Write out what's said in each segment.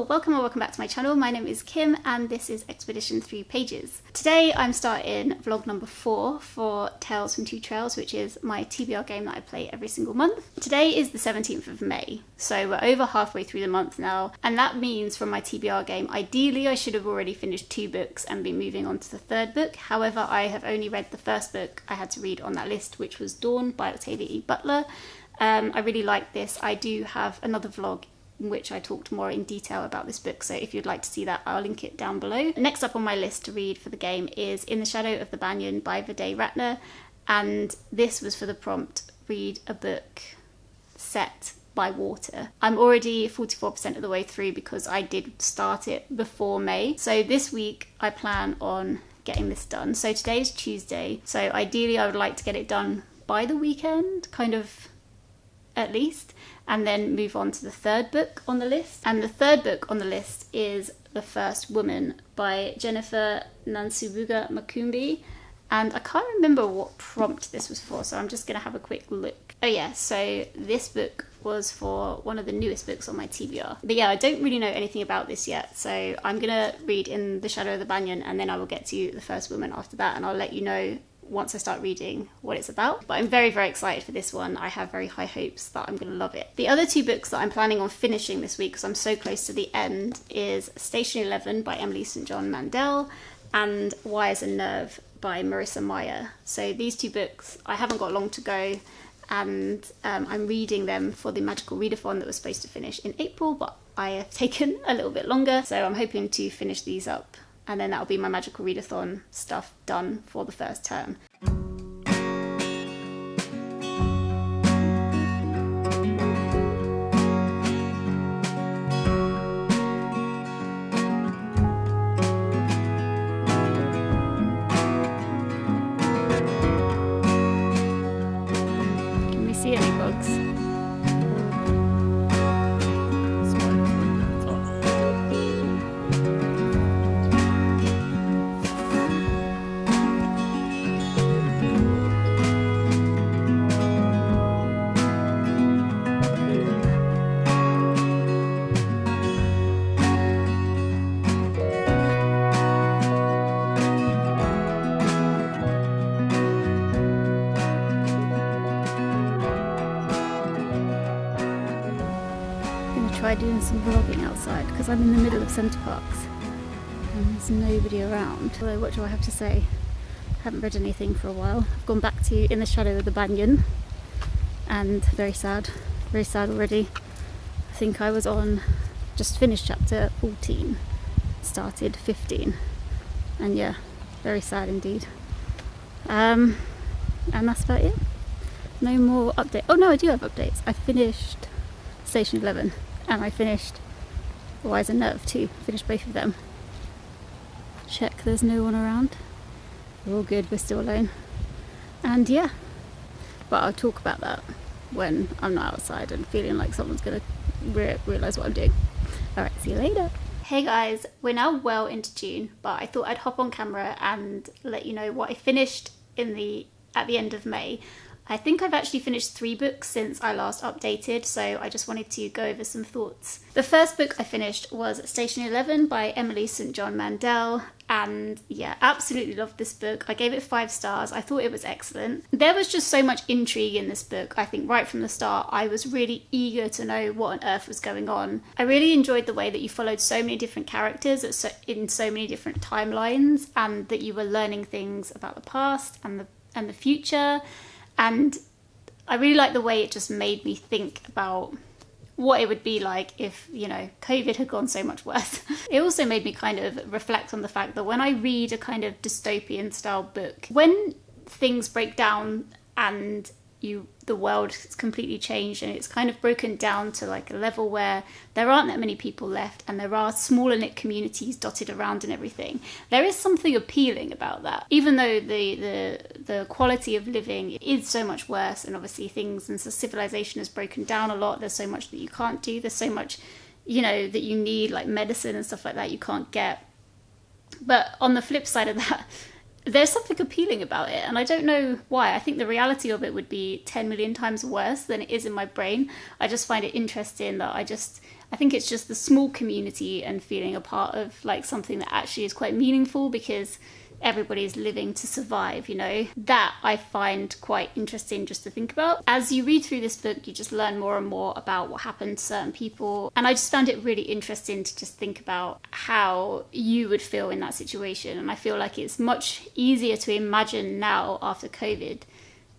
Hello, welcome or welcome back to my channel. My name is Kim and this is Expedition 3 Pages. Today I'm starting vlog number 4 for Tales from Two Trails, which is my TBR game that I play every single month. Today is the 17th of May, so we're over halfway through the month now, and that means from my TBR game, ideally I should have already finished 2 books and be moving on to the 3rd book. However, I have only read the first book I had to read on that list, which was Dawn by Octavia E. Butler. I really like this. I do have another vlog in which I talked more in detail about this book, so if you'd like to see that, I'll link it down below. Next up on my list to read for the game is In the Shadow of the Banyan by Viday Ratner, and this was for the prompt, read a book set by water. I'm already 44% of the way through because I did start it before May, so this week I plan on getting this done. So today is Tuesday, so ideally I would like to get it done by the weekend, kind of at least, and then move on to the 3rd book on the list. And the 3rd book on the list is The First Woman by Jennifer Nansubuga Makumbi, and I can't remember what prompt this was for, so I'm just going to have a quick look. Oh yeah, so this book was for one of the newest books on my TBR. But yeah, I don't really know anything about this yet, so I'm going to read In the Shadow of the Banyan and then I will get to The First Woman after that, and I'll let you know once I start reading what it's about. But I'm very, very excited for this one. I have very high hopes that I'm going to love it. The other 2 books that I'm planning on finishing this week, because I'm so close to the end, is Station 11 by Emily St. John Mandel and Wires and Nerve by Marissa Meyer. So these 2 books, I haven't got long to go, and I'm reading them for the Magical Readathon that was supposed to finish in April, but I have taken a little bit longer, so I'm hoping to finish these up, and then that'll be my Magical Readathon stuff done for the first term. Can we see any bugs? Try doing some vlogging outside because I'm in the middle of Centre Parks and there's nobody around. Although, what do I have to say? I haven't read anything for a while. I've gone back to In the Shadow of the Banyan, and very sad already. I think I was on, just finished chapter 14, started 15, and yeah, very sad indeed. And that's about it. No more update. Oh no, I do have updates. I finished Station 11. And I finished Wires and Nerve too. Finished both of them. Check there's no one around. We're all good, we're still alone. And yeah, but I'll talk about that when I'm not outside and feeling like someone's gonna realise what I'm doing. Alright, see you later. Hey guys, we're now well into June, but I thought I'd hop on camera and let you know what I finished at the end of May. I think I've actually finished 3 books since I last updated, so I just wanted to go over some thoughts. The first book I finished was Station 11 by Emily St. John Mandel, and yeah, absolutely loved this book. I gave it 5 stars. I thought it was excellent. There was just so much intrigue in this book. I think right from the start I was really eager to know what on earth was going on. I really enjoyed the way that you followed so many different characters in so many different timelines, and that you were learning things about the past and the future. And I really like the way it just made me think about what it would be like if, you know, COVID had gone so much worse. It also made me kind of reflect on the fact that when I read a kind of dystopian style book, when things break down and the world has completely changed and it's kind of broken down to like a level where there aren't that many people left and there are smaller knit communities dotted around and everything, there is something appealing about that. Even though the quality of living is so much worse, and obviously things and civilization has broken down a lot, there's so much that you can't do, there's so much, you know, that you need, like medicine and stuff like that, you can't get. But on the flip side of that, there's something appealing about it, and I don't know why. I think the reality of it would be 10 million times worse than it is in my brain. I just find it interesting that I think it's just the small community and feeling a part of like something that actually is quite meaningful, because everybody's living to survive, you know. That I find quite interesting just to think about. As you read through this book, you just learn more and more about what happened to certain people, and I just found it really interesting to just think about how you would feel in that situation. And I feel like it's much easier to imagine now after COVID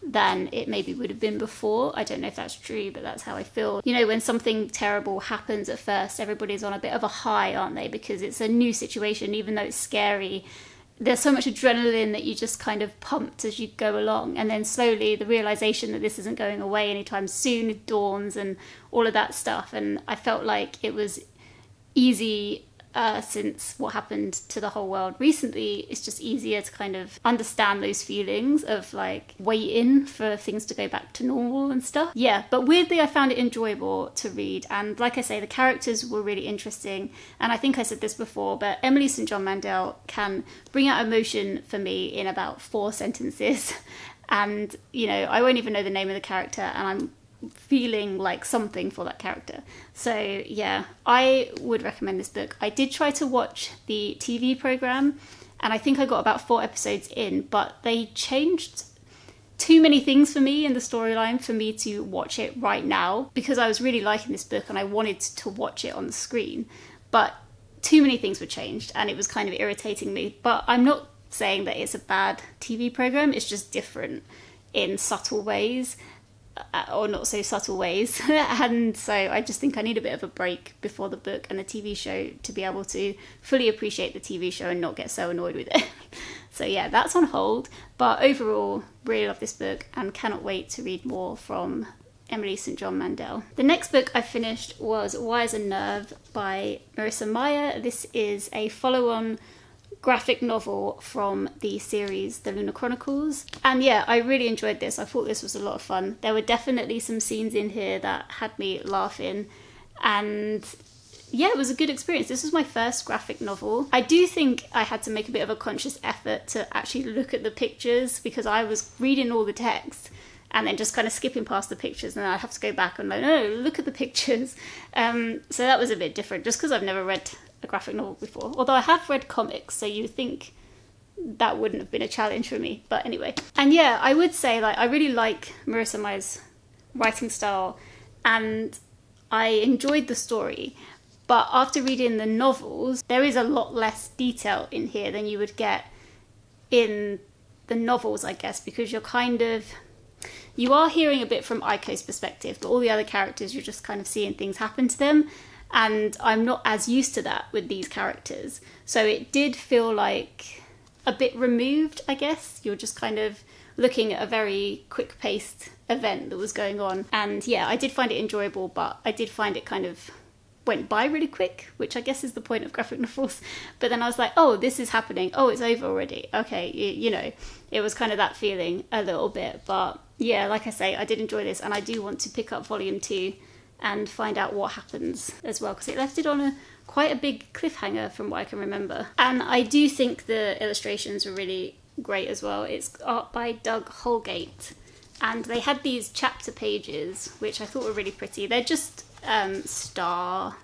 than it maybe would have been before. I don't know if that's true, but that's how I feel. You know, when something terrible happens at first, everybody's on a bit of a high, aren't they? Because it's a new situation, even though it's scary. There's so much adrenaline that you just kind of pumped as you go along. And then slowly the realization that this isn't going away anytime soon dawns, and all of that stuff. And I felt like it was easy since what happened to the whole world recently. It's just easier to kind of understand those feelings of like waiting for things to go back to normal and stuff. Yeah, but weirdly I found it enjoyable to read, and like I say, the characters were really interesting. And I think I said this before, but Emily St. John Mandel can bring out emotion for me in about 4 sentences. And you know, I won't even know the name of the character, and I'm feeling like something for that character. So yeah, I would recommend this book. I did try to watch the TV program, and I think I got about 4 episodes in, but they changed too many things for me in the storyline for me to watch it right now, because I was really liking this book and I wanted to watch it on the screen, but too many things were changed and it was kind of irritating me. But I'm not saying that it's a bad TV program, it's just different in subtle ways, or not so subtle ways. And so I just think I need a bit of a break before the book and the TV show to be able to fully appreciate the TV show and not get so annoyed with it. So yeah, that's on hold. But overall, really love this book and cannot wait to read more from Emily St. John Mandel. The next book I finished was Why Is a Nerve by Marissa Meyer. This is a follow-on graphic novel from the series The Lunar Chronicles. And yeah, I really enjoyed this. I thought this was a lot of fun. There were definitely some scenes in here that had me laughing, and yeah, it was a good experience. This was my first graphic novel. I do think I had to make a bit of a conscious effort to actually look at the pictures, because I was reading all the text and then just kind of skipping past the pictures, and I'd have to go back and like, no, look at the pictures. So that was a bit different, just because I've never read a graphic novel before. Although I have read comics, so you think that wouldn't have been a challenge for me. But anyway. And yeah, I would say like I really like Marissa Meyer's writing style, and I enjoyed the story. But after reading the novels, there is a lot less detail in here than you would get in the novels, I guess, because you are hearing a bit from Aiko's perspective, but all the other characters, you're just kind of seeing things happen to them. And I'm not as used to that with these characters. So it did feel like a bit removed, I guess. You're just kind of looking at a very quick-paced event that was going on. And yeah, I did find it enjoyable, but I did find it kind of went by really quick, which I guess is the point of graphic novels. But then I was like, oh, this is happening. Oh, it's over already. Okay, you know, it was kind of that feeling a little bit. But yeah, like I say, I did enjoy this, and I do want to pick up volume 2 and find out what happens as well, because it left it on quite a big cliffhanger from what I can remember. And I do think the illustrations were really great as well. It's art by Doug Holgate, and they had these chapter pages which I thought were really pretty. They're just star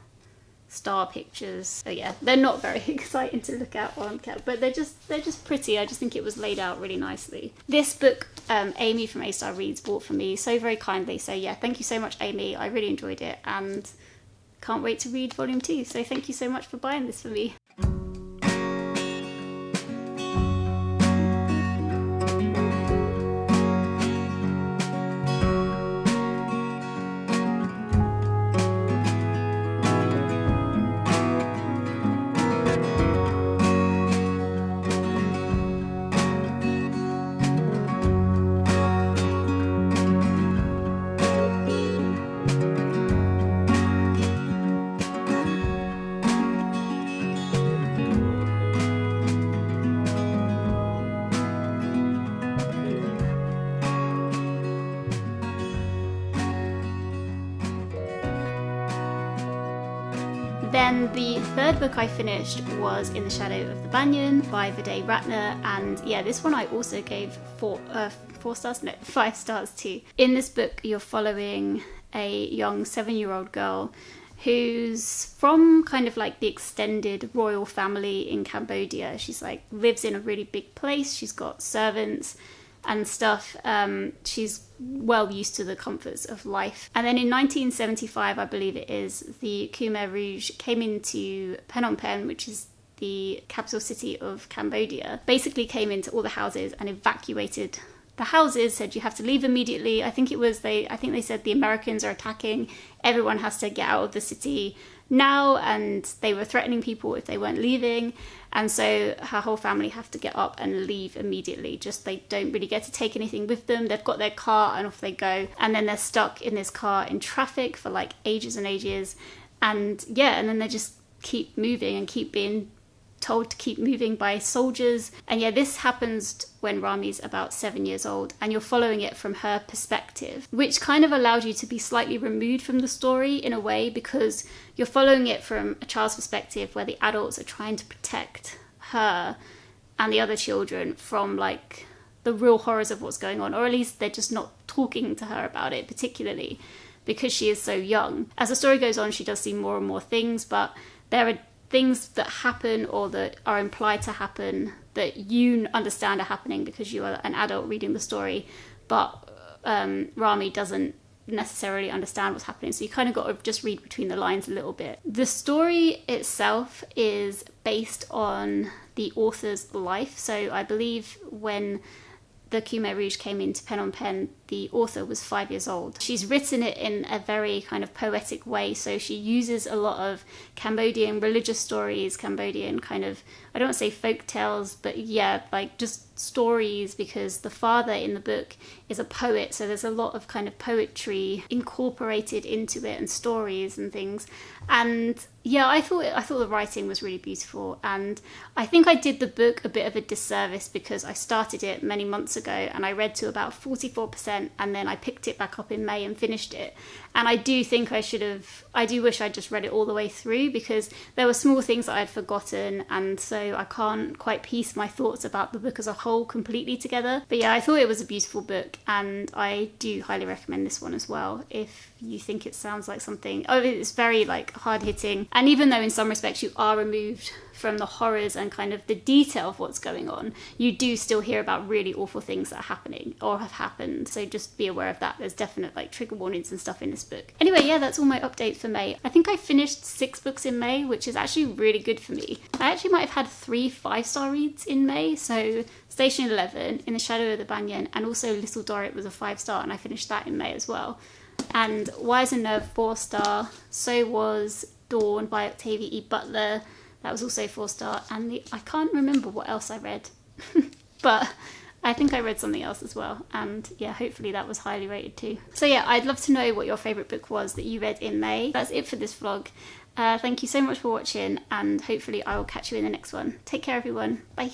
pictures. So yeah, they're not very exciting to look at on camera, but they're just pretty. I just think it was laid out really nicely. This book, Amy from A Star Reads bought for me so very kindly. So yeah, thank you so much, Amy. I really enjoyed it and can't wait to read volume 2. So thank you so much for buying this for me. The third book I finished was In the Shadow of the Banyan by Viday Ratner, and yeah, this one I also gave 5 stars too. In this book, you're following a young 7-year-old girl who's from kind of like the extended royal family in Cambodia. She's like lives in a really big place. She's got servants and stuff. She's well used to the comforts of life. And then in 1975, I believe it is, the Khmer Rouge came into Phnom Penh, which is the capital city of Cambodia, basically came into all the houses and evacuated the houses, said you have to leave immediately. I think they said the Americans are attacking, everyone has to get out of the city now, and they were threatening people if they weren't leaving, and so her whole family have to get up and leave immediately. Just they don't really get to take anything with them. They've got their car and off they go, and then they're stuck in this car in traffic for like ages and ages, and then they just keep moving and keep being told to keep moving by soldiers. And yeah, this happens when Rami's about 7 years old, and you're following it from her perspective, which kind of allows you to be slightly removed from the story in a way, because you're following it from a child's perspective where the adults are trying to protect her and the other children from like the real horrors of what's going on, or at least they're just not talking to her about it, particularly because she is so young. As the story goes on, she does see more and more things, but there are things that happen or that are implied to happen that you understand are happening because you are an adult reading the story, but Rami doesn't necessarily understand what's happening, so you kind of got to just read between the lines a little bit. The story itself is based on the author's life, so I believe when the Khmer Rouge came into Phnom Penh, the author was 5 years old. She's written it in a very kind of poetic way, so she uses a lot of Cambodian religious stories, Cambodian kind of, I don't want to say folk tales, but yeah, like just stories, because the father in the book is a poet, so there's a lot of kind of poetry incorporated into it and stories and things. And yeah, I thought the writing was really beautiful, and I think I did the book a bit of a disservice because I started it many months ago and I read to about 44%, and then I picked it back up in May and finished it. And I do think I do wish I'd just read it all the way through, because there were small things that I had forgotten, and so I can't quite piece my thoughts about the book as a whole completely together. But yeah, I thought it was a beautiful book, and I do highly recommend this one as well if you think it sounds like something. Oh, it's very like hard hitting, and even though in some respects you are removed from the horrors and kind of the detail of what's going on, you do still hear about really awful things that are happening or have happened, so just be aware of that. There's definite like trigger warnings and stuff in this book. Anyway, yeah, that's all my updates for May. I think I finished 6 books in May, which is actually really good for me. I actually might have had 3 5-star reads in May, so Station 11, In the Shadow of the Banyan, and also Little Dorrit was a 5-star, and I finished that in May as well. And Why is a Nerve 4-star, so was Dawn by Octavia E. Butler, that was also 4-star, and I can't remember what else I read, but I think I read something else as well, and yeah, hopefully that was highly rated too. So yeah, I'd love to know what your favourite book was that you read in May. That's it for this vlog. Thank you so much for watching, and hopefully I will catch you in the next one. Take care everyone, bye!